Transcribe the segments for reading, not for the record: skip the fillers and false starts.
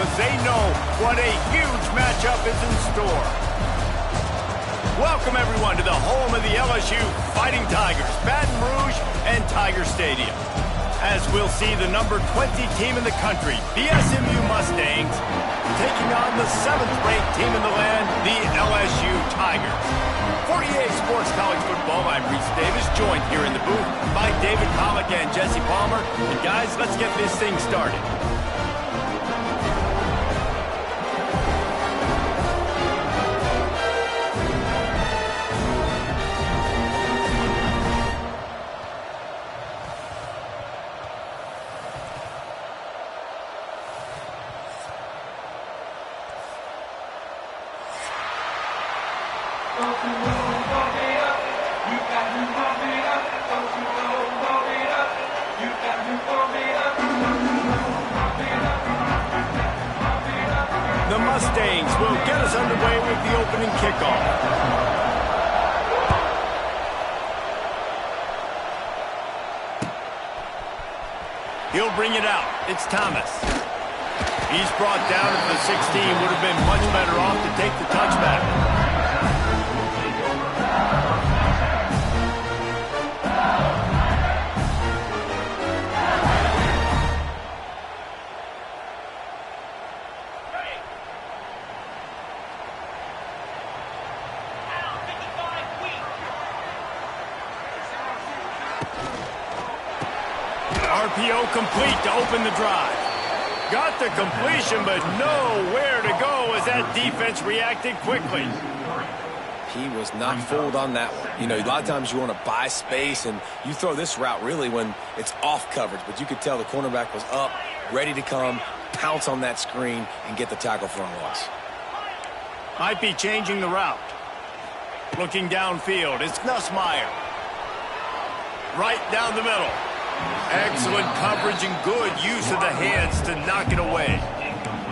because they know what a huge matchup is in store. Welcome, everyone, to the home of the LSU Fighting Tigers, Baton Rouge and Tiger Stadium. As we'll see the number 20 team in the country, the SMU Mustangs, taking on the 7th-ranked team in the land, the LSU Tigers. For EA Sports College Football, I'm Reese Davis, joined here in the booth by David Pollack and Jesse Palmer. And guys, let's get this thing started. The Mustangs will get us underway with the opening kickoff. He'll bring it out. It's Thomas. He's brought down at the 16. Would have been much better off to take the touchback. RPO complete to open the drive. Got the completion, but nowhere to go as that defense reacted quickly. He was not fooled on that one. You know, a lot of times you want to buy space, and you throw this route really when it's off coverage. But you could tell the cornerback was up, ready to come, pounce on that screen, and get the tackle for a loss. Might be changing the route. Looking downfield, it's Nussmeier. Right down the middle. Excellent coverage and good use of the hands to knock it away.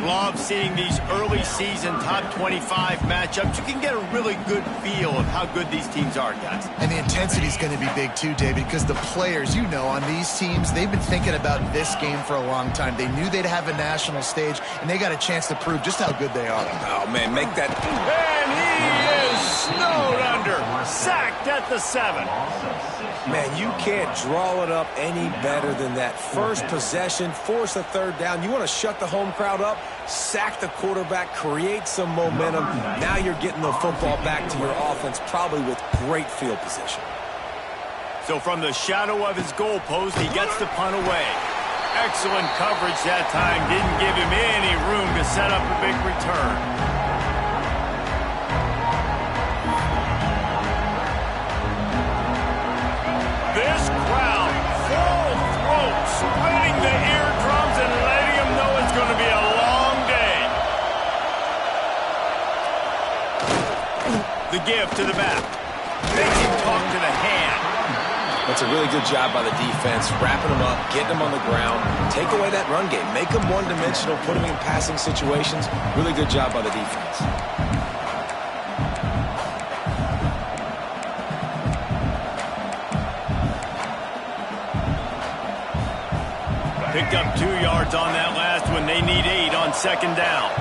Love seeing these early season top 25 matchups. You can get a really good feel of how good these teams are, guys. And the intensity is going to be big too, David, because the players, you know, on these teams, they've been thinking about this game for a long time. They knew they'd have a national stage, and they got a chance to prove just how good they are. Oh, man, make that... And he is snowed under. Sacked at the 7. Man, you can't draw it up any better than that. First possession, force a third down. You want to shut the home crowd up, sack the quarterback, create some momentum. Now you're getting the football back to your offense, probably with great field position. So from the shadow of his goalpost, he gets the punt away. Excellent coverage that time. Didn't give him any room to set up a big return. This crowd, full throat, splitting the eardrums and letting them know it's going to be a long day. The give to the back. Makes him talk to the hand. That's a really good job by the defense, wrapping them up, getting them on the ground, take away that run game, make them one-dimensional, put them in passing situations. Really good job by the defense. Picked up 2 yards on that last one. They need 8 on second down.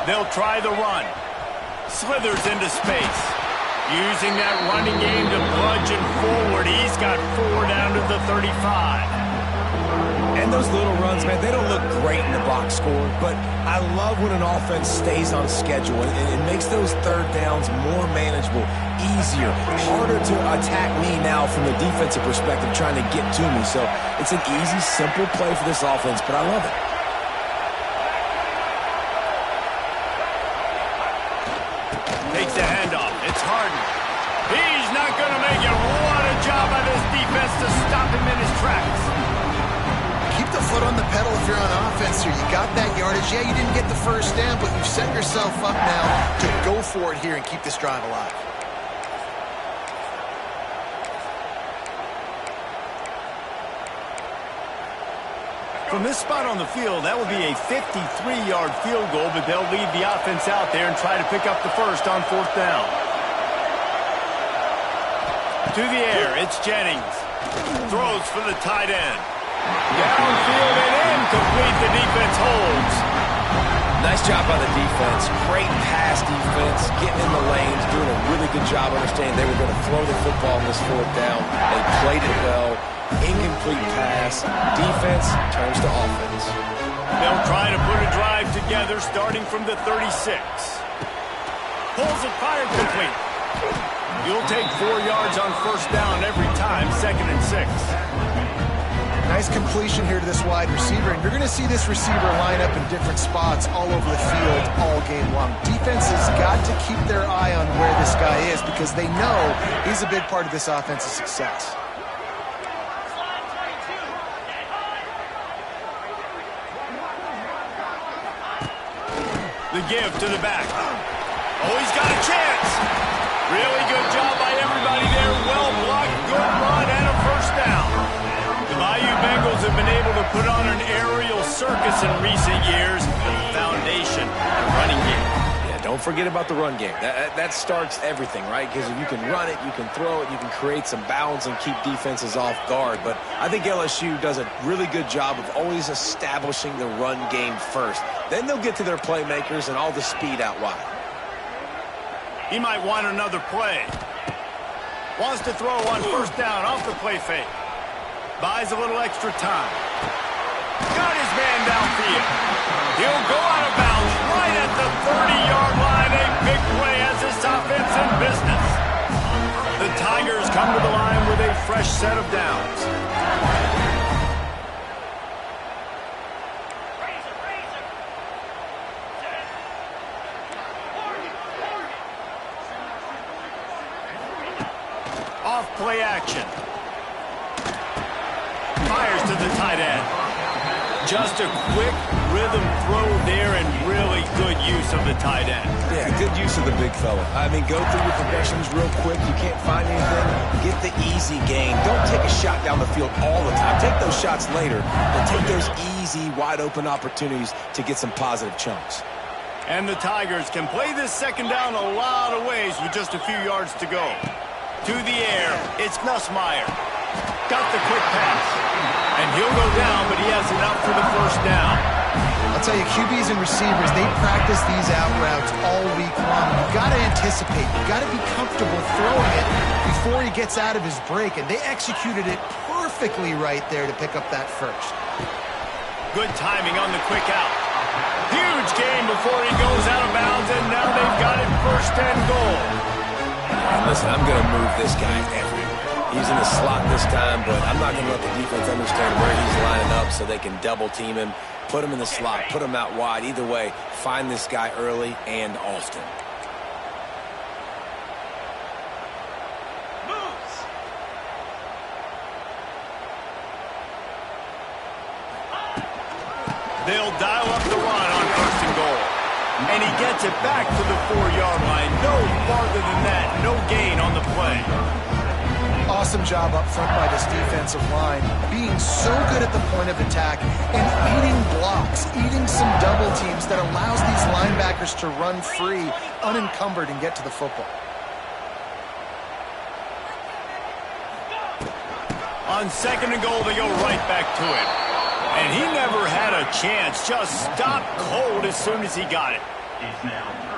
They'll try the run. Slithers into space. Using that running game to bludgeon forward. He's got 4 down to the 35. And those little runs, man, they don't look great in the box score, but I love when an offense stays on schedule, and it makes those third downs more manageable, easier, harder to attack me now from the defensive perspective trying to get to me. So it's an easy, simple play for this offense, but I love it. Takes the handoff. It's Harden. He's not going to make it. What a job by this defense to stop him in his tracks. Keep the foot on the pedal if you're on offense here. You got that yardage. Yeah, you didn't get the first down, but you've set yourself up now to go for it here and keep this drive alive. From this spot on the field, that would be a 53-yard field goal, but they'll leave the offense out there and try to pick up the first on 4th down. To the air, it's Jennings. Throws for the tight end. Downfield and incomplete. The defense holds. Nice job by the defense. Great pass defense, getting in the lanes, doing a really good job understanding they were going to throw the football on this fourth down. They played it well. Incomplete pass. Defense turns to offense. They'll try to put a drive together starting from the 36. Pulls it, fired complete. You'll take 4 yards on first down every time, 2nd and 6. Nice completion here to this wide receiver, and you're going to see this receiver line up in different spots all over the field all game long. Defense has got to keep their eye on where this guy is because they know he's a big part of this offense's success. The give to the back. Oh, he's got a chance. Really good job by everybody there. Well blocked, good run, and a first down. The Bayou Bengals have been able to put on an aerial circus in recent years. Foundation, the running game. Yeah, don't forget about the run game. That starts everything, right? Because if you can run it, you can throw it, you can create some balance and keep defenses off guard. But I think LSU does a really good job of always establishing the run game first. Then they'll get to their playmakers and all the speed out wide. He might want another play. Wants to throw on first down off the play fake. Buys a little extra time. Got his man downfield. He'll go out of bounds right at the 30-yard line. A big play as this offense in business. The Tigers come to the line with a fresh set of downs. Off play action. Fires to the tight end. Just a quick rhythm throw there and really good use of the tight end. Yeah, good use of the big fella. I mean, go through your progressions real quick. You can't find anything. Get the easy gain. Don't take a shot down the field all the time. Take those shots later, but take those easy, wide-open opportunities to get some positive chunks. And the Tigers can play this second down a lot of ways with just a few yards to go. To the air, it's Nussmeier. Got the quick pass. And he'll go down, but he has enough for the first down. I'll tell you, QBs and receivers, they practice these out routes all week long. You've got to anticipate. You've got to be comfortable throwing it before he gets out of his break. And they executed it perfectly right there to pick up that first. Good timing on the quick out. Huge gain before he goes out of bounds, and now they've got it 1st and goal. And listen, I'm going to move this guy everywhere. He's in the slot this time, but I'm not going to let the defense understand where he's lining up so they can double team him, put him in the slot, put him out wide. Either way, find this guy early and often. They'll dial up the run on 1st and goal. And he gets it back to the 4-yard line. No farther than that. No gain on the play. Awesome job up front by this defensive line, being so good at the point of attack and eating blocks, eating some double teams that allows these linebackers to run free, unencumbered, and get to the football. On 2nd and goal, they go right back to it. And he never had a chance. Just stopped cold as soon as he got it.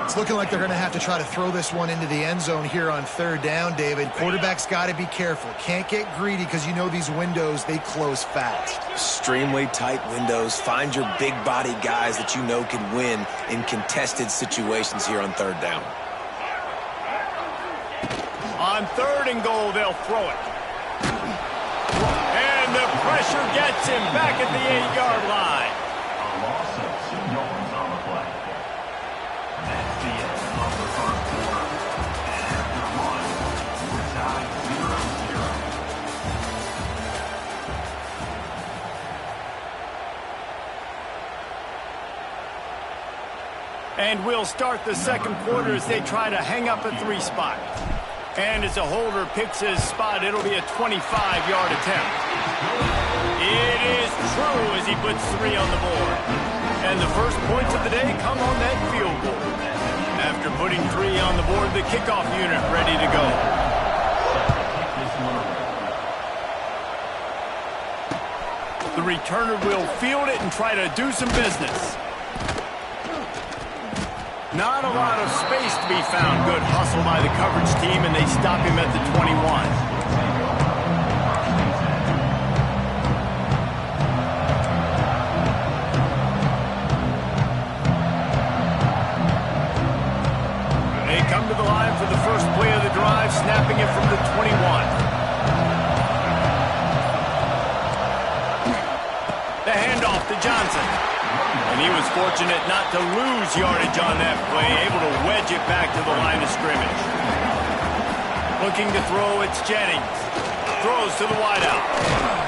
It's looking like they're going to have to try to throw this one into the end zone here on 3rd down, David. Quarterback's got to be careful. Can't get greedy because you know these windows, they close fast. Extremely tight windows. Find your big body guys that you know can win in contested situations here on 3rd down. On 3rd and goal, they'll throw it. And the pressure gets him back at the 8-yard line. A loss of 2 yards on the play. That's the end of the first quarter. And after one, we're tied 0-0. And we'll start the 2nd quarter as they try to hang up a 3 spot. And as a holder picks his spot, it'll be a 25-yard attempt. It is true as he puts 3 on the board. And the first points of the day come on that field goal. After putting 3 on the board, the kickoff unit ready to go. The returner will field it and try to do some business. Not a lot of space to be found. Good hustle by the coverage team, and they stop him at the 21. To the line for the first play of the drive, snapping it from the 21. The handoff to Johnson. And he was fortunate not to lose yardage on that play, able to wedge it back to the line of scrimmage. Looking to throw, it's Jennings. Throws to the wideout.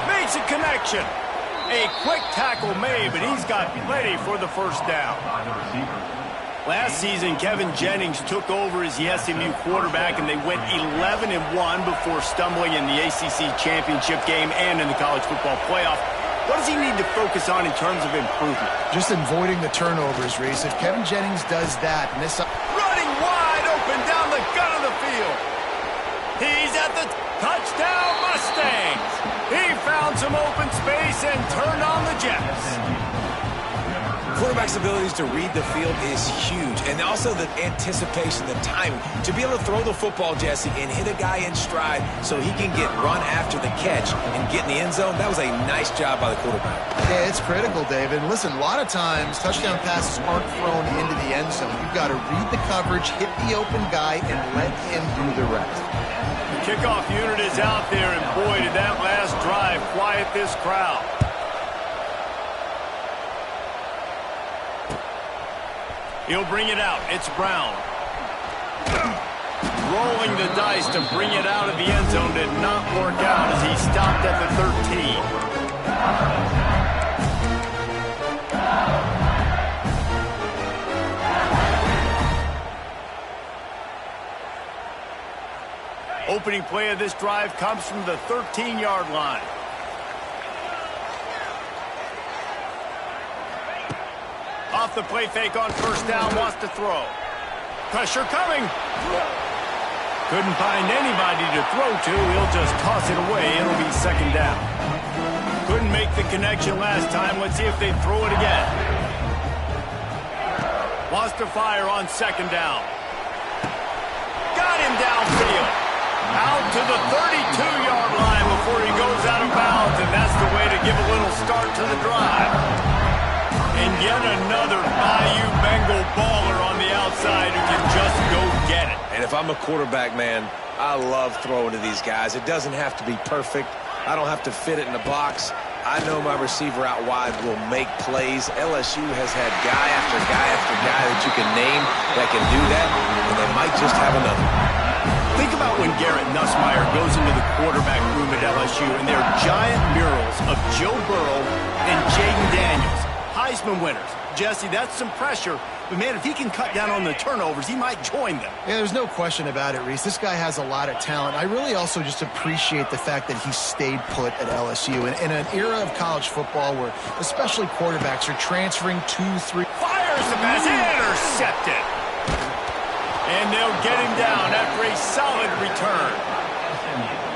Makes a connection. A quick tackle made, but he's got plenty for the first down. Last season, Kevin Jennings took over as the SMU quarterback, and they went 11-1 before stumbling in the ACC championship game and in the college football playoff. What does he need to focus on in terms of improvement? Just avoiding the turnovers, Reese. If Kevin Jennings does that, and this... Running wide open down the gut of the field. He's at the touchdown Mustangs. He found some open space and turned on the Jets. Quarterback's abilities to read the field is huge, and also the anticipation, the timing. To be able to throw the football, Jesse, and hit a guy in stride so he can get run after the catch and get in the end zone, that was a nice job by the quarterback. Yeah, it's critical, David. Listen, a lot of times touchdown passes aren't thrown into the end zone. You've got to read the coverage, hit the open guy, and let him do the rest. The kickoff unit is out there, and boy, did that last drive quiet this crowd. He'll bring it out. It's Brown. Rolling the dice to bring it out of the end zone did not work out as he stopped at the 13. Opening play of this drive comes from the 13-yard line. Off the play fake on first down, wants to throw. Pressure coming. Couldn't find anybody to throw to. He'll just toss it away. It'll be second down. Couldn't make the connection last time. Let's see if they throw it again. Wants to fire on second down. Got him downfield. Out to the 32-yard line before he goes out of bounds, and that's the way to give a little start to the drive. And yet another Bayou Bengal baller on the outside who can just go get it. And if I'm a quarterback, man, I love throwing to these guys. It doesn't have to be perfect. I don't have to fit it in the box. I know my receiver out wide will make plays. LSU has had guy after guy after guy that you can name that can do that, and they might just have another. Think about when Garrett Nussmeier goes into the quarterback room at LSU, and there are giant murals of Joe Burrow and Jaden Daniels. Heisman winners. Jesse, that's some pressure. But, man, if he can cut down on the turnovers, he might join them. Yeah, there's no question about it, Reese. This guy has a lot of talent. I really also just appreciate the fact that he stayed put at LSU. In an era of college football where especially quarterbacks are transferring 2-3. Fires the pass. Intercepted. And they'll get him down after a solid return.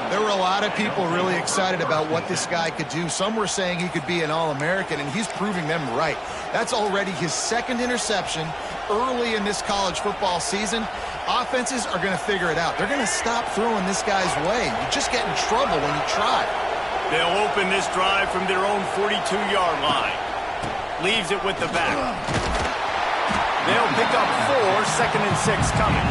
There were a lot of people really excited about what this guy could do. Some were saying he could be an All-American, and he's proving them right. That's already his second interception early in this college football season. Offenses are going to figure it out. They're going to stop throwing this guy's way. You just get in trouble when you try. They'll open this drive from their own 42-yard line. Leaves it with the back. They'll pick up 4, 2nd and 6 coming.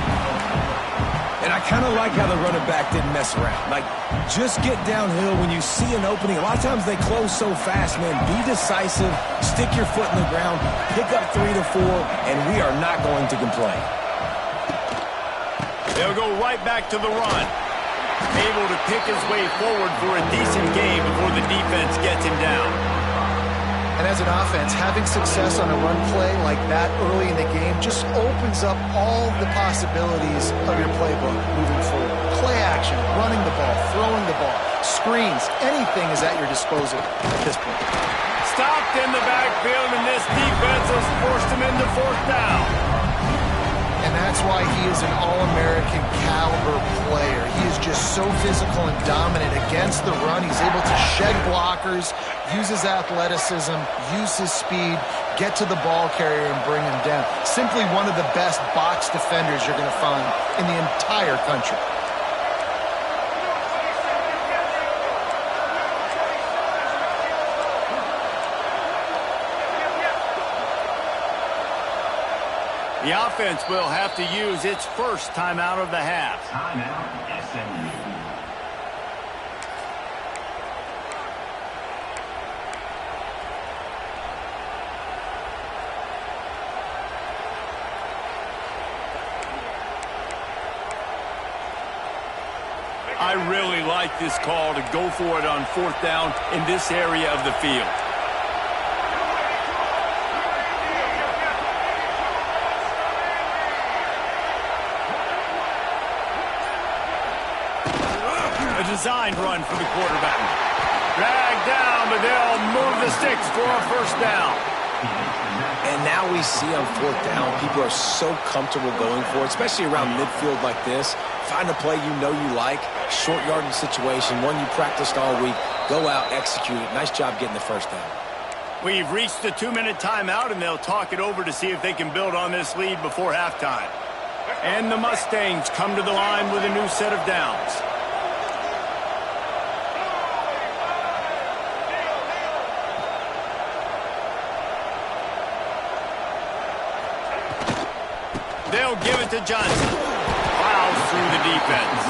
And I kind of like how the running back didn't mess around. Like, just get downhill when you see an opening. A lot of times they close so fast, man. Be decisive, stick your foot in the ground, pick up 3 to 4, and we are not going to complain. They'll go right back to the run. Able to pick his way forward for a decent gain before the defense gets him down. And as an offense, having success on a run play like that early in the game just opens up all the possibilities of your playbook moving forward. Play action, running the ball, throwing the ball, screens, anything is at your disposal at this point. Stopped in the backfield, and this defense has forced him into 4th down. And that's That's why he is an All-American caliber player. He is just so physical and dominant against the run. He's able to shed blockers, use his athleticism, use his speed, get to the ball carrier and bring him down. Simply one of the best box defenders you're going to find in the entire country. The offense will have to use its first timeout of the half. Timeout, SMU. I really like this call to go for it on 4th down in this area of the field. Designed run for the quarterback. Dragged down, but they'll move the sticks for a first down. And now we see on 4th down, people are so comfortable going for it, especially around midfield like this. Find a play you know you like, short yardage situation, one you practiced all week. Go out, execute it. Nice job getting the first down. We've reached the 2-minute timeout, and they'll talk it over to see if they can build on this lead before halftime. And the Mustangs come to the line with a new set of downs. They'll give it to Johnson. Plows through the defense.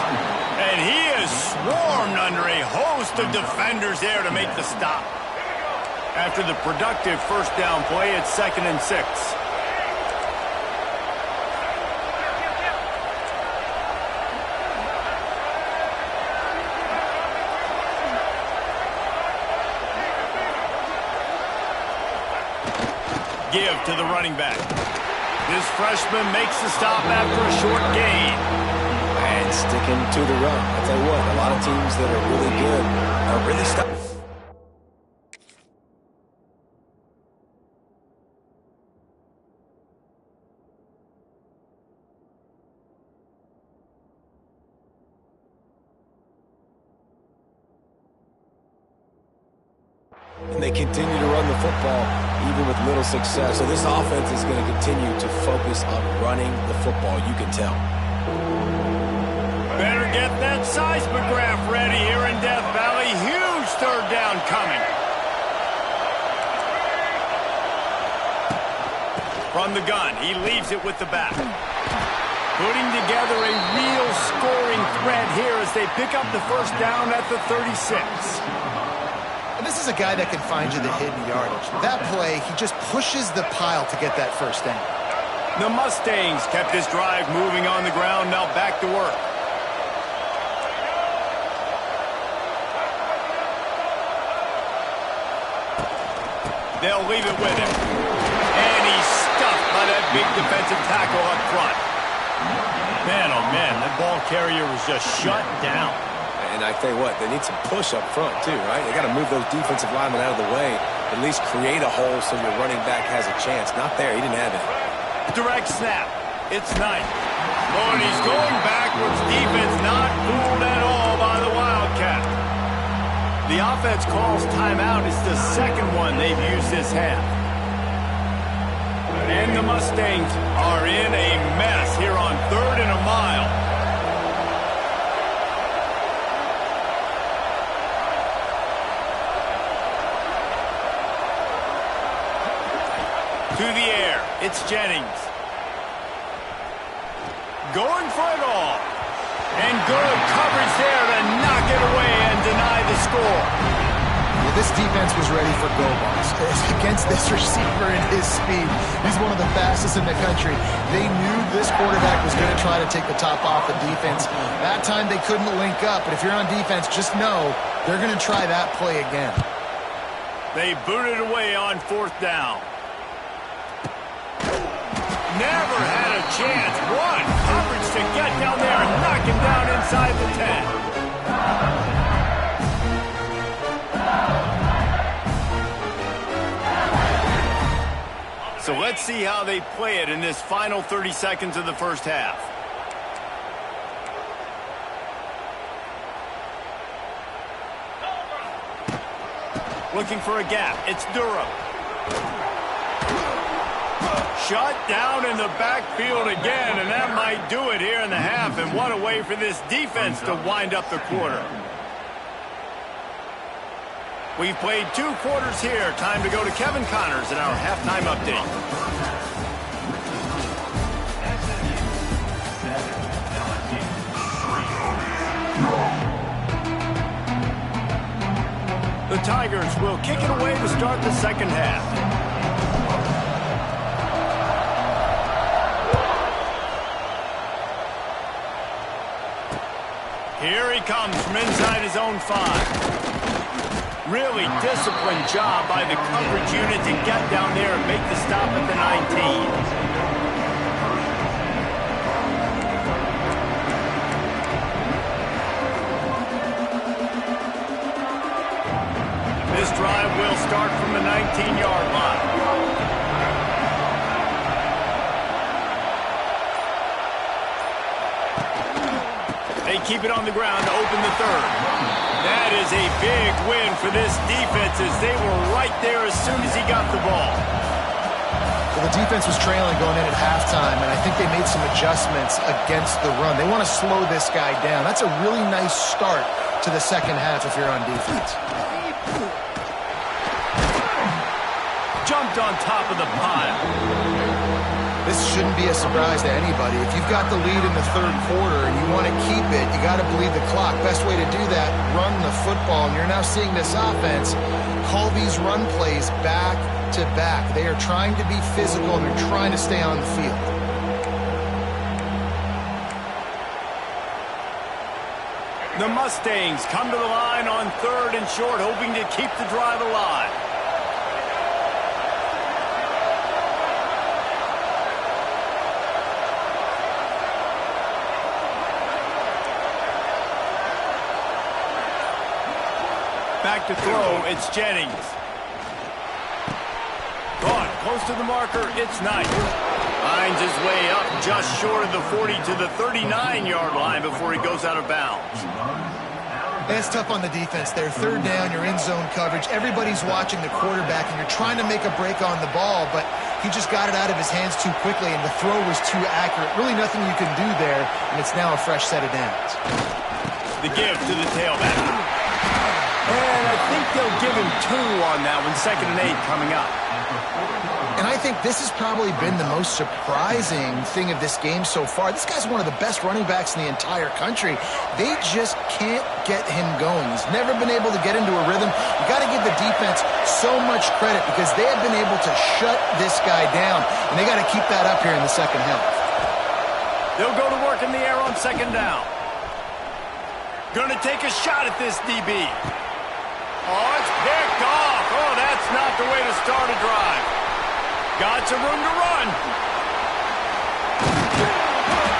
And he is swarmed under a host of defenders there to make the stop. After the productive first down play, it's 2nd and 6. Give to the running back. This freshman makes the stop after a short gain. And sticking to the run. I'll tell you what, a lot of teams that are really good are really stuck. And they continue to run the football even with little success. So this offense is going to continue to focus on running the football, you can tell. Better get that seismograph ready here in Death Valley. Huge 3rd down coming. From the gun, he leaves it with the back. Putting together a real scoring threat here as they pick up the first down at the 36. And this is a guy that can find you the hidden yardage. That play, he just pushes the pile to get that first down. The Mustangs kept this drive moving on the ground, now back to work. They'll leave it with him. And he's stuffed by that big defensive tackle up front. Man, oh man, that ball carrier was just shut down. And I tell you what, they need some push up front too, right? They got to move those defensive linemen out of the way, at least create a hole so your running back has a chance. Not there, he didn't have it. Direct snap. It's Knight. Oh, and he's going backwards. Defense not fooled at all by the Wildcat. The offense calls timeout. It's the second one they've used this half. And the Mustangs are in a mess here on 3rd and a mile. To the air, it's Jennings. Going for it all. And good coverage there to knock it away and deny the score. Well, this defense was ready for go balls. Against this receiver and his speed, he's one of the fastest in the country. They knew this quarterback was going to try to take the top off the defense. That time they couldn't link up, but if you're on defense, just know they're going to try that play again. They booted away on 4th down. Never had a chance. One coverage to get down there and knock him down inside the 10. So let's Let's see how they play it in this final 30 seconds of the first half. Looking for a gap. It's Durham. Shut down in the backfield again, and that might do it here in the half. And what a way for this defense to wind up the quarter. We've played 2 quarters here. Time to go to Kevin Connors in our halftime update. The Tigers will kick it away to start the second half. Here he comes from inside his own 5. Really disciplined job by the coverage unit to get down there and make the stop at the 19. This drive will start from the 19-yard line. They keep it on the ground to open the third. That is a big win for this defense as they were right there as soon as he got the ball. Well, the defense was trailing going in at halftime, and I think they made some adjustments against the run. They want to slow this guy down. That's a really nice start to the second half if you're on defense. Jumped on top of the pile. This shouldn't be a surprise to anybody. If you've got the lead in the third quarter and you want to keep it, you got to bleed the clock. Best way to do that, run the football. And you're now seeing this offense call these run plays back to back. They are trying to be physical and they're trying to stay on the field. The Mustangs come to the line on 3rd and short, hoping to keep the drive alive. Back to throw, it's Jennings. Caught, close to the marker, it's Knight. Finds his way up just short of the 40 to the 39-yard line before he goes out of bounds. It's tough on the defense there. 3rd down, you're in zone coverage. Everybody's watching the quarterback, and you're trying to make a break on the ball, but he just got it out of his hands too quickly, and the throw was too accurate. Really nothing you can do there, and it's now a fresh set of downs. The give to the tailback. And I think they'll give him 2 on that one. 2nd and 8 coming up. And I think this has probably been the most surprising thing of this game so far. This guy's one of the best running backs in the entire country. They just can't get him going. He's never been able to get into a rhythm. You got to give the defense so much credit because they have been able to shut this guy down. And they got to keep that up here in the second half. They'll go to work in the air on 2nd down. Going to take a shot at this DB. Oh, it's picked off. Oh, that's not the way to start a drive. Got some room to run.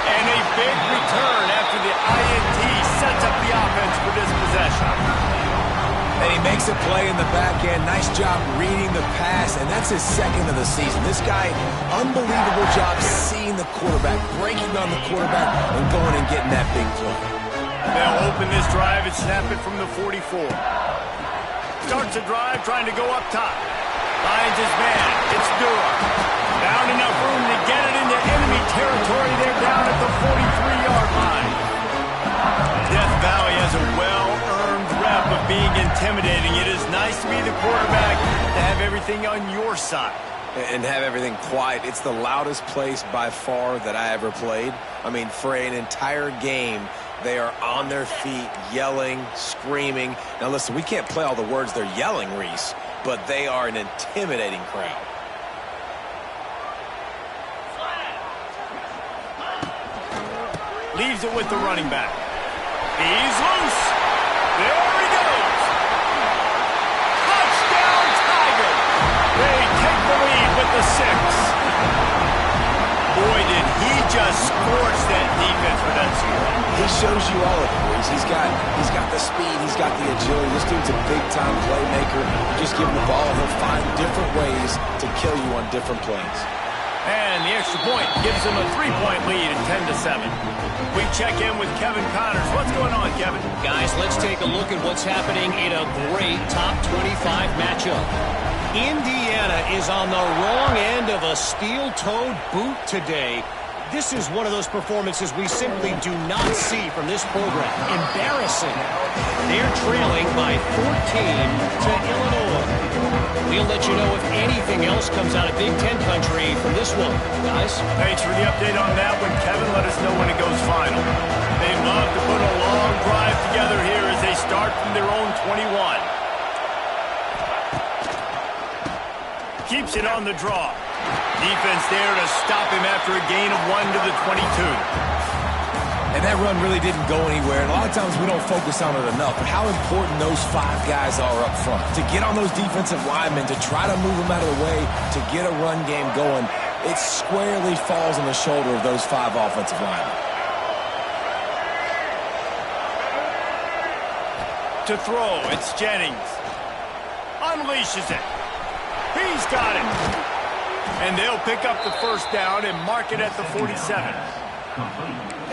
And a big return after the INT sets up the offense for this possession. And he makes a play in the back end. Nice job reading the pass, and that's his 2nd of the season. This guy, unbelievable job seeing the quarterback, breaking on the quarterback, and going and getting that big play. They'll open this drive and snap it from the 44. Starts a drive trying to go up top. Finds his man. It's Durham. Found enough room to get it into enemy territory. They're down at the 43-yard line. Death Valley has a well-earned rep of being intimidating. It is nice to be the quarterback, to have everything on your side. And have everything quiet. It's the loudest place by far that I ever played. I mean, for an entire game, they are on their feet, yelling, screaming. Now, listen, we can't play all the words they're yelling, Reese, but they are an intimidating crowd. Leaves it with the running back. He's loose. There he goes. Touchdown, Tigers. They take the lead with the 6. Boy, did he just scorch that defense with that score. He shows you all of it, Reese. things. He's got the speed. He's got the agility. This dude's a big-time playmaker. You just give him the ball, he'll find different ways to kill you on different plays. And the extra point gives them a 3-point lead at 10-7. We check in with Kevin Connors. What's going on, Kevin? Guys, let's take a look at what's happening in a great top 25 matchup. Indiana is on the wrong end of a steel-toed boot today. This is one of those performances we simply do not see from this program. Embarrassing. They're trailing by 14 to Illinois. We'll let you know if anything else comes out of Big Ten country from this one, guys. Thanks for the update on that one, Kevin. Let us know when it goes final. They love to put a long drive together here as they start from their own 21. Keeps it on the draw. Defense there to stop him after a gain of 1 to the 22. And that run really didn't go anywhere. And a lot of times we don't focus on it enough. But how important those 5 guys are up front. To get on those defensive linemen, to try to move them out of the way, to get a run game going, it squarely falls on the shoulder of those 5 offensive linemen. To throw, it's Jennings. Unleashes it. He's got it. And they'll pick up the first down and mark it at the 47.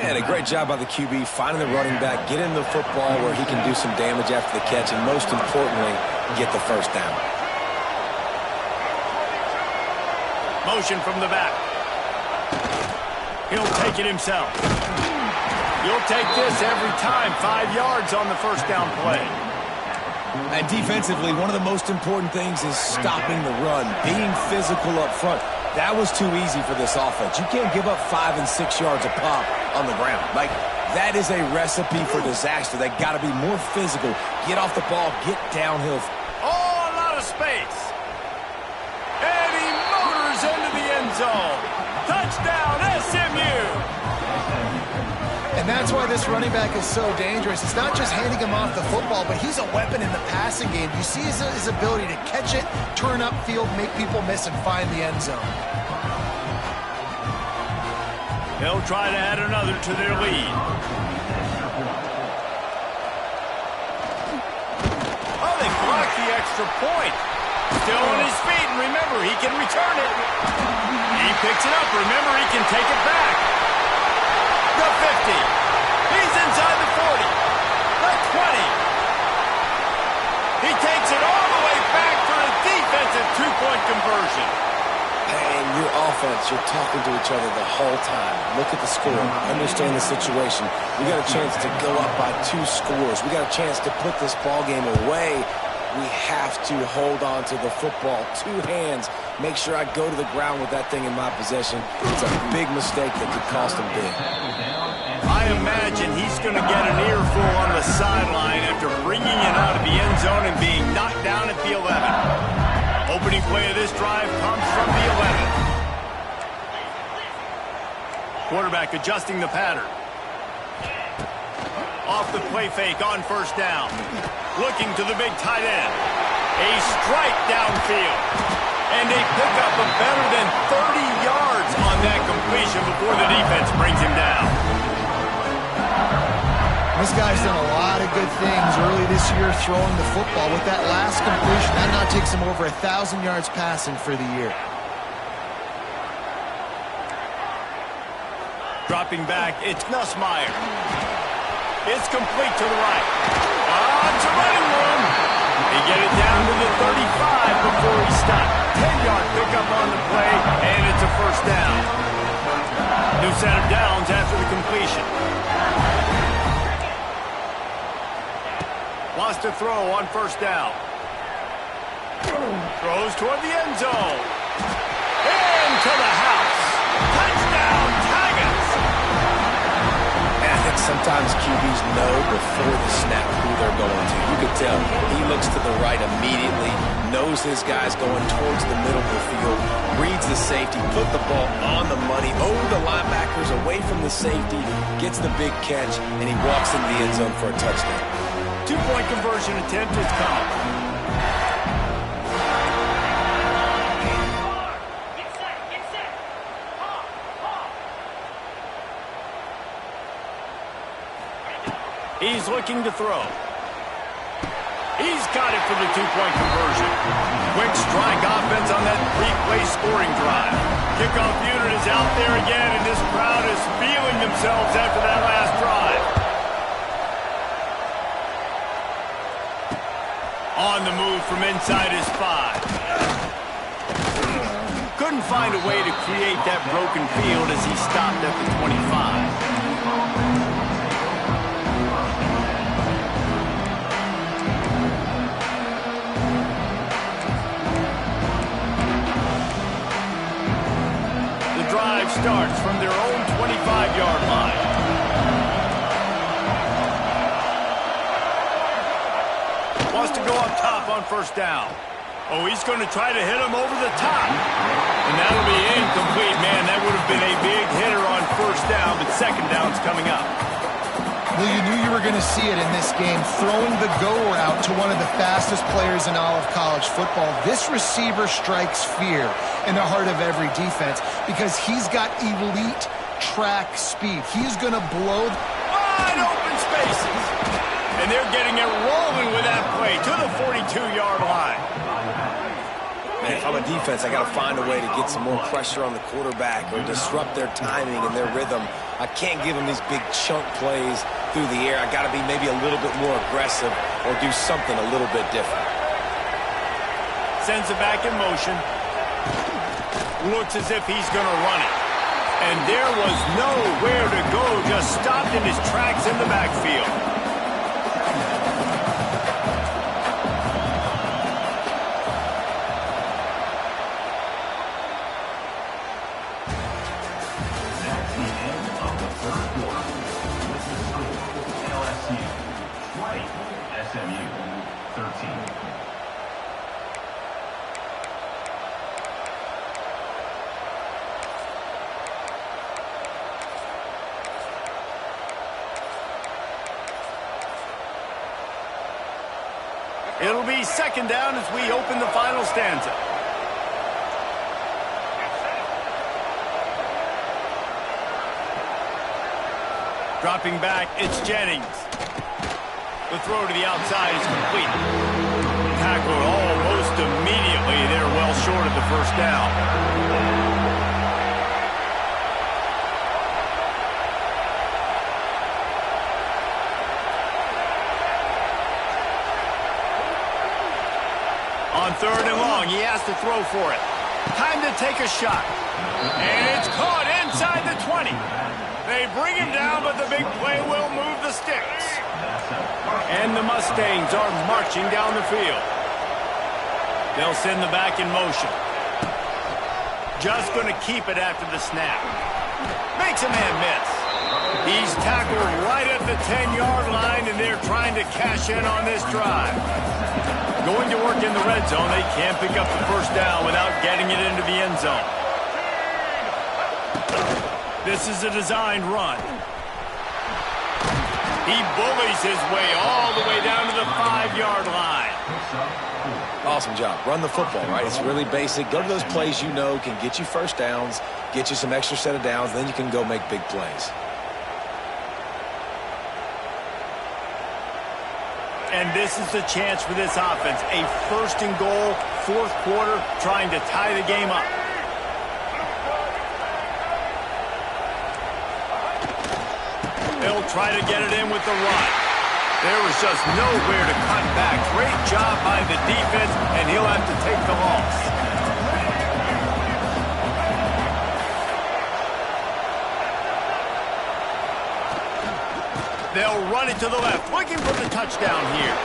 And a great job by the QB finding the running back, get him the football where he can do some damage after the catch, and most importantly, get the first down. Motion from the back. He'll take it himself. You'll take this every time. 5 yards on the first down play. And defensively, one of the most important things is stopping the run, being physical up front. That was too easy for this offense. You can't give up 5 and 6 yards a pop on the ground. Like, that is a recipe for disaster. They got to be more physical. Get off the ball, get downhill. Oh, a lot of space. And he motors into the end zone. Touchdown, SMU. And that's why this running back is so dangerous. It's not just handing him off the football, but he's a weapon in the passing game. You see his ability to catch it, turn upfield, make people miss, and find the end zone. They'll try to add another to their lead. Oh, they blocked the extra point. Still on his feet, and remember, he can return it. He picks it up. Remember, he can take it back. The 50. He's inside the 40. The 20. He takes it all the way back for a defensive 2-point conversion. And your offense, you're talking to each other the whole time. Look at the score. Understand the situation. We got a chance to go up by 2 scores. We got a chance to put this ball game away. We have to hold on to the football. 2 hands. Make sure I go to the ground with that thing in my possession. It's a big mistake that could cost him big. I imagine he's going to get an earful on the sideline after bringing it out of the end zone and being knocked down at the 11. Opening play of this drive comes from the 11. Quarterback adjusting the pattern. Off the play fake on first down. Looking to the big tight end. A strike downfield. And they pick up a better than 30 yards on that completion before the defense brings him down. This guy's done a lot of good things early this year throwing the football. With that last completion, that now takes him over 1,000 yards passing for the year. Dropping back, it's Nussmeier. It's complete to the right. It's a running room. They get it down to the 35 before he stopped. 10-yard pickup on the play, and it's a first down. New set of downs after the completion. Lost a throw on first down. Throws toward the end zone. Into the house. Touchdown, Tigers! And I think sometimes QBs know before the snap who they're going to. You could tell he looks to the right immediately, knows his guy's going towards the middle of the field, reads the safety, put the ball on the money, over the linebackers, away from the safety, gets the big catch, and he walks into the end zone for a touchdown. 2-point conversion attempt is coming. He's he's looking to throw. He's got it for the two-point conversion. Quick strike offense on that three-play scoring drive. Kickoff unit is out there again, and this crowd is feeling themselves after that last drive. On the move from inside his 5. Couldn't find a way to create that broken field as he stopped at the 25. Drive starts from their own 25-yard line. Wants to go up top on first down. Oh, he's going to try to hit him over the top. And that'll be incomplete, man. That would have been a big hitter on first down, but second down's coming up. Well, you knew you were going to see it in this game, throwing the go route to one of the fastest players in all of college football. This receiver strikes fear in the heart of every defense because he's got elite track speed. He's going to blow wide open spaces. And they're getting it rolling with that play to the 42-yard line. Man, if I'm a defense, I got to find a way to get some more pressure on the quarterback or disrupt their timing and their rhythm. I can't give them these big chunk plays through the air. I got to be maybe a little bit more aggressive or do something a little bit different. Sends it back in motion. Looks as if he's going to run it. And there was nowhere to go, just stopped in his tracks in the backfield. It'll be second down as we open the final stanza. Dropping back, it's Jennings. The throw to the outside is complete. Tackled almost immediately. They're well short of the first down. On third and long, he has to throw for it. Time to take a shot. And it's caught inside the 20. They bring him down, but the big play will move the sticks. And the Mustangs are marching down the field. They'll send the back in motion. Just going to keep it after the snap. Makes a man miss. He's tackled right at the 10-yard line, and they're trying to cash in on this drive. Going to work in the red zone. They can't pick up the first down without getting it into the end zone. This is a designed run. He bullies his way all the way down to the 5-yard line. Awesome job. Run the football, right? It's really basic. Go to those plays you know can get you first downs, get you some extra set of downs, then you can go make big plays. And this is the chance for this offense. A first and goal, fourth quarter, trying to tie the game up. They'll try to get it in with the run. There was just nowhere to cut back. Great job by the defense, and he'll have to take the loss. They'll run it to the left, looking for the touchdown here.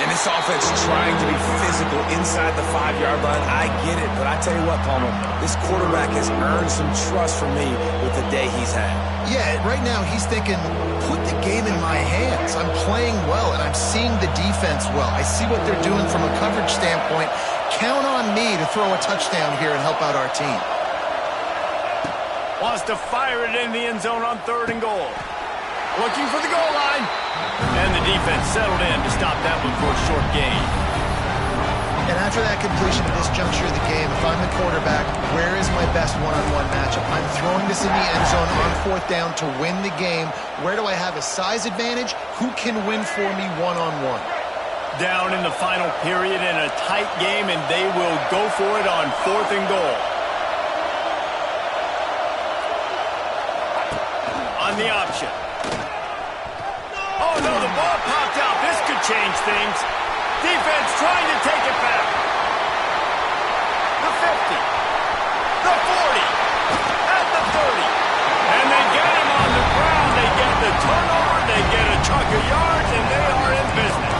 And this offense trying to be physical inside the 5-yard line. I get it, but I tell you what, Palmer, this quarterback has earned some trust from me with the day he's had. Yeah, right now he's thinking, put the game in my hands. I'm playing well, and I'm seeing the defense well. I see what they're doing from a coverage standpoint. Count on me to throw a touchdown here and help out our team. Wants to fire it in the end zone on third and goal. Looking for the goal line. And the defense settled in to stop that one for a short gain. And after that completion at this juncture of the game, if I'm the quarterback, where is my best one-on-one matchup? I'm throwing this in the end zone on 4th down to win the game. Where do I have a size advantage? Who can win for me one-on-one? Down in the final period in a tight game, and they will go for it on 4th and goal. On the option. Oh, no, the ball popped out. This could change things. Defense trying to take it back. The 50. The 40. At the 30. And they get him on the ground. They get the turnover. They get a chunk of yards, and they are in business.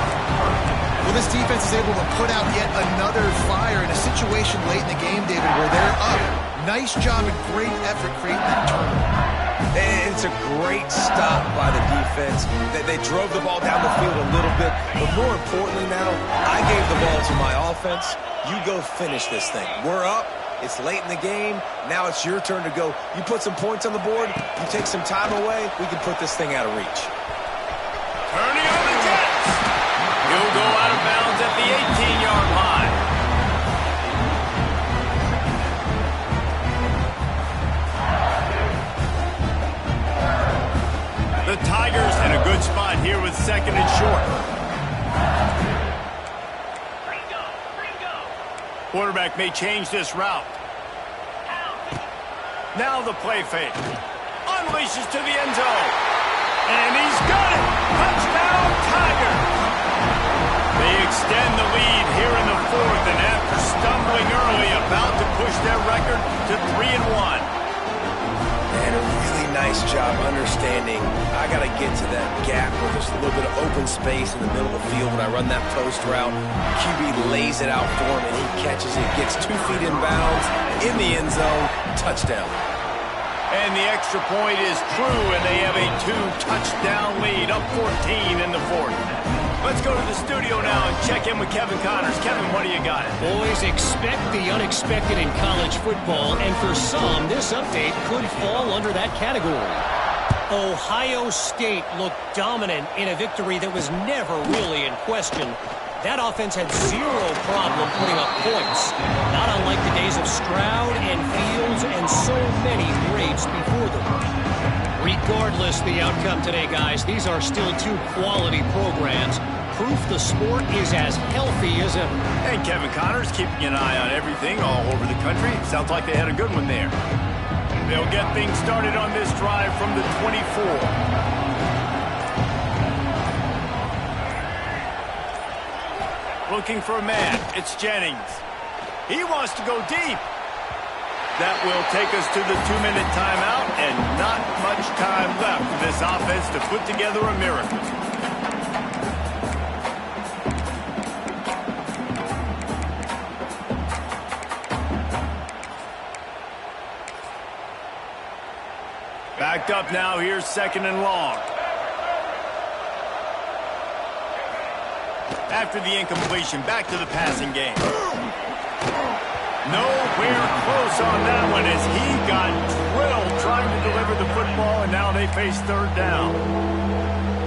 Well, this defense is able to put out yet another fire in a situation late in the game, David, where they're up. Nice job and great effort creating that turnover. And it's a great stop by the defense. They drove the ball down the field a little bit, but more importantly now, I gave the ball to my offense. You go finish this thing. We're up. It's late in the game. Now it's your turn to go. You put some points on the board. You take some time away. We can put this thing out of reach. Turning on the Jets. He'll go out of bounds at the 18-yard line. The Tigers in a good spot here with 2nd and short. Quarterback may change this route. Now the play fake. Unleashes to the end zone. And he's got it. Touchdown, Tigers. They extend the lead here in the 4th, and after stumbling early, about to push their record to 3-1. And a really nice job understanding I got to get to that gap where there's a little bit of open space in the middle of the field when I run that post route. QB lays it out for him, and he catches it, gets 2 feet in bounds, in the end zone, touchdown. And the extra point is true, and they have a 2-touchdown lead, up 14 in the 4th. Let's go to the studio now and check in with Kevin Connors. Kevin, what do you got? Boys, expect the unexpected in college football, and for some, this update could fall under that category. Ohio State looked dominant in a victory that was never really in question. That offense had zero problem putting up points, not unlike the days of Stroud and Fields and so many greats before them. Regardless the outcome today, guys, these are still 2 quality programs. Proof the sport is as healthy as ever. And Kevin Connors keeping an eye on everything all over the country. Sounds like they had a good one there. They'll get things started on this drive from the 24. Looking for a man. It's Jennings. He wants to go deep. That will take us to the 2-minute timeout, and not much time left for this offense to put together a miracle. Backed up now, here's 2nd and long. After the incompletion, back to the passing game. Nowhere close on that one as he got drilled trying to deliver the football, and now they face 3rd down.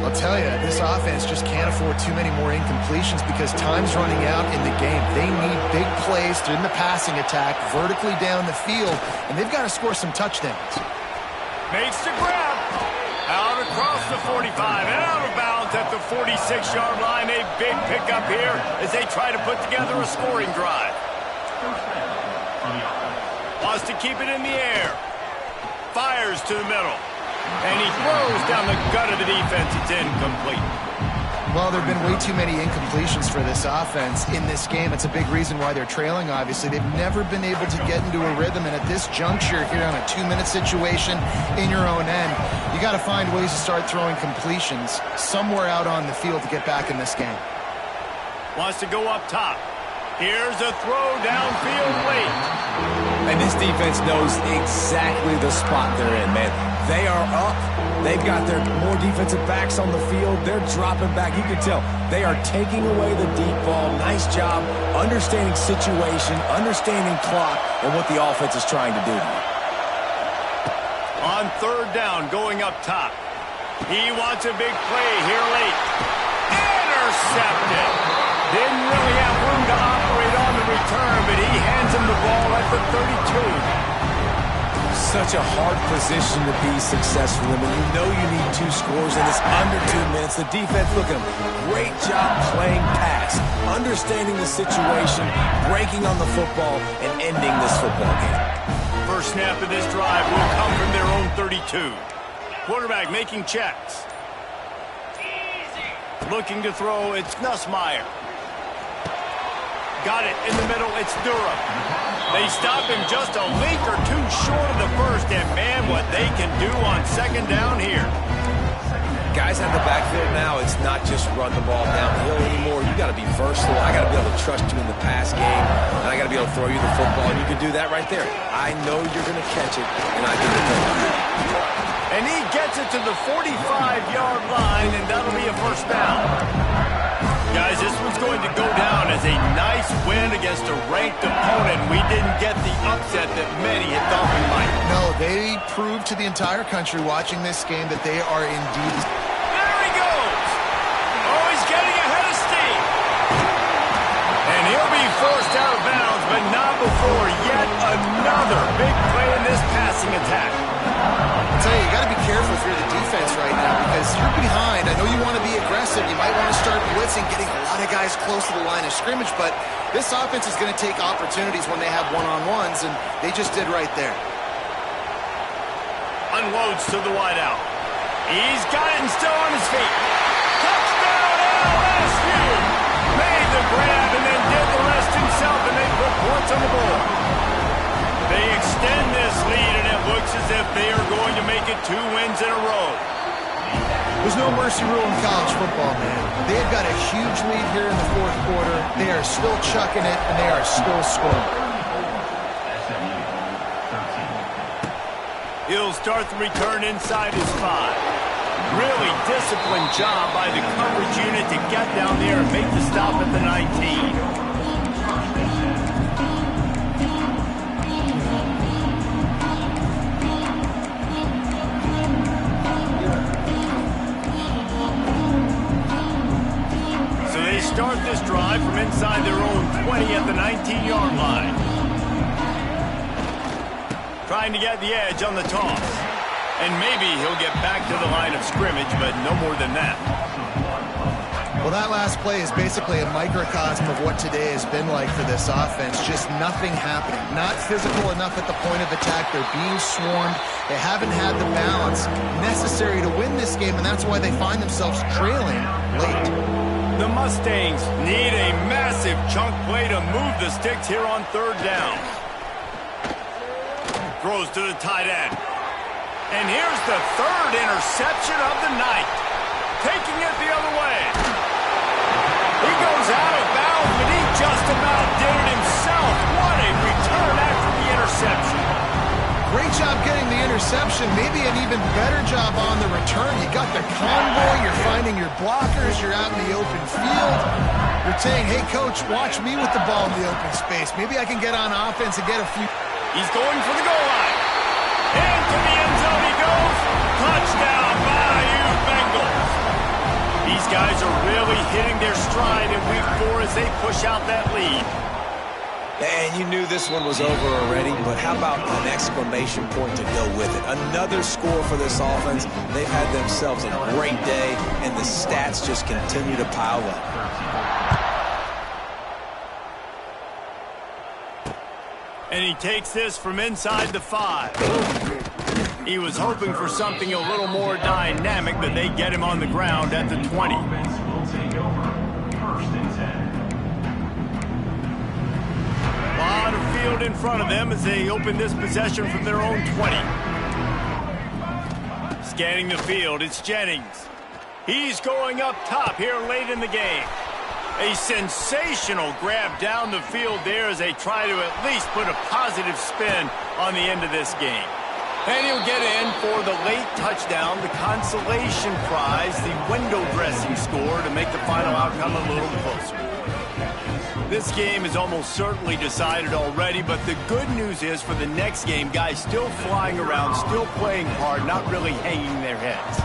I'll tell you, this offense just can't afford too many more incompletions because time's running out in the game. They need big plays in the passing attack, vertically down the field, and they've got to score some touchdowns. Makes the grab. Out across the 45 and out of bounds at the 46-yard line. A big pickup here as they try to put together a scoring drive. Wants to keep it in the air. Fires to the middle. And he throws down the gut of the defense. It's incomplete. Well, there have been way too many incompletions for this offense in this game. It's a big reason why they're trailing, obviously. They've never been able to get into a rhythm, and at this juncture here on a 2-minute situation in your own end, you got to find ways to start throwing completions somewhere out on the field to get back in this game. Wants to go up top. Here's a throw downfield late. And this defense knows exactly the spot they're in, man. They are up. They've got their more defensive backs on the field. They're dropping back. You can tell they are taking away the deep ball. Nice job understanding situation, understanding clock, and what the offense is trying to do. On 3rd down, going up top. He wants a big play here late. Intercepted. Didn't really have room to operate the 32. Such a hard position to be successful in. When you know you need 2 scores and it's under 2 minutes, the defense, look at them. Great job playing pass, understanding the situation, breaking on the football, and ending this football game. First snap of this drive will come from their own 32. Quarterback making checks. Looking to throw, it's Nussmeier. Got it in the middle, it's Durham. They stop him just a link or 2 short of the first, and man, what they can do on second down here. Guys out of the backfield now, it's not just run the ball downhill anymore. You got to be versatile. I got to be able to trust you in the pass game, and I got to be able to throw you the football, and you can do that right there. I know you're going to catch it, and I can depend on that. And he gets it to the 45-yard line, and that'll be a first down. Guys, this one's going to go down as a nice win against a ranked opponent. We didn't get the upset that many had thought we might. No, they proved to the entire country watching this game that they are indeed... There he goes! Oh, he's getting ahead of steam. And he'll be forced out of bounds, but not before yet another big play in this passing attack. I'll tell you, you got to be careful if you're the defense right now because you're behind. I know you want to be aggressive. You might want to start blitzing, getting a lot of guys close to the line of scrimmage, but this offense is going to take opportunities when they have one-on-ones, and they just did right there. Unloads to the wideout. He's got it and still on his feet. Touchdown LSU! Made the grab and then did the rest himself, and they put points on the board. They extend this lead, and it looks as if they are going to make it 2 wins in a row. There's no mercy rule in college football, man. They've got a huge lead here in the 4th quarter. They are still chucking it, and they are still scoring. He'll start the return inside his 5. Really disciplined job by the coverage unit to get down there and make the stop at the 19. Start this drive from inside their own 20 at the 19-yard line. Trying to get the edge on the toss. And maybe he'll get back to the line of scrimmage, but no more than that. Well, that last play is basically a microcosm of what today has been like for this offense. Just nothing happening. Not physical enough at the point of attack. They're being swarmed. They haven't had the balance necessary to win this game, and that's why they find themselves trailing late. The Mustangs need a massive chunk play to move the sticks here on 3rd down. Throws to the tight end. And here's the 3rd interception of the night. Taking it the other way. He goes out of bounds, but he just about did it himself. What a return after the interception. Great job getting the interception, maybe an even better job on the return. You got the convoy, you're finding your blockers, you're out in the open field. You're saying, hey, coach, watch me with the ball in the open space. Maybe I can get on offense and get a few. He's going for the goal line. Into the end zone he goes. Touchdown, Bayou Bengals. These guys are really hitting their stride in week 4 as they push out that lead. And you knew this one was over already, but how about an exclamation point to go with it? Another score for this offense. They've had themselves a great day, and the stats just continue to pile up. And he takes this from inside the 5. He was hoping for something a little more dynamic, but they get him on the ground at the 20. Lot of field in front of them as they open this possession from their own 20. Scanning the field, it's Jennings. He's going up top here late in the game. A sensational grab down the field there as they try to at least put a positive spin on the end of this game. And he'll get in for the late touchdown, the consolation prize, the window dressing score to make the final outcome a little closer. This game is almost certainly decided already, but the good news is for the next game, guys still flying around, still playing hard, not really hanging their heads.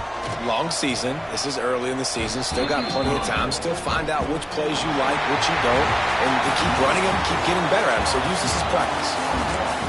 long season. This is early in the season. Still got plenty of time. Still find out which plays you like, which you don't, and keep running them, keep getting better at them. So use this as practice.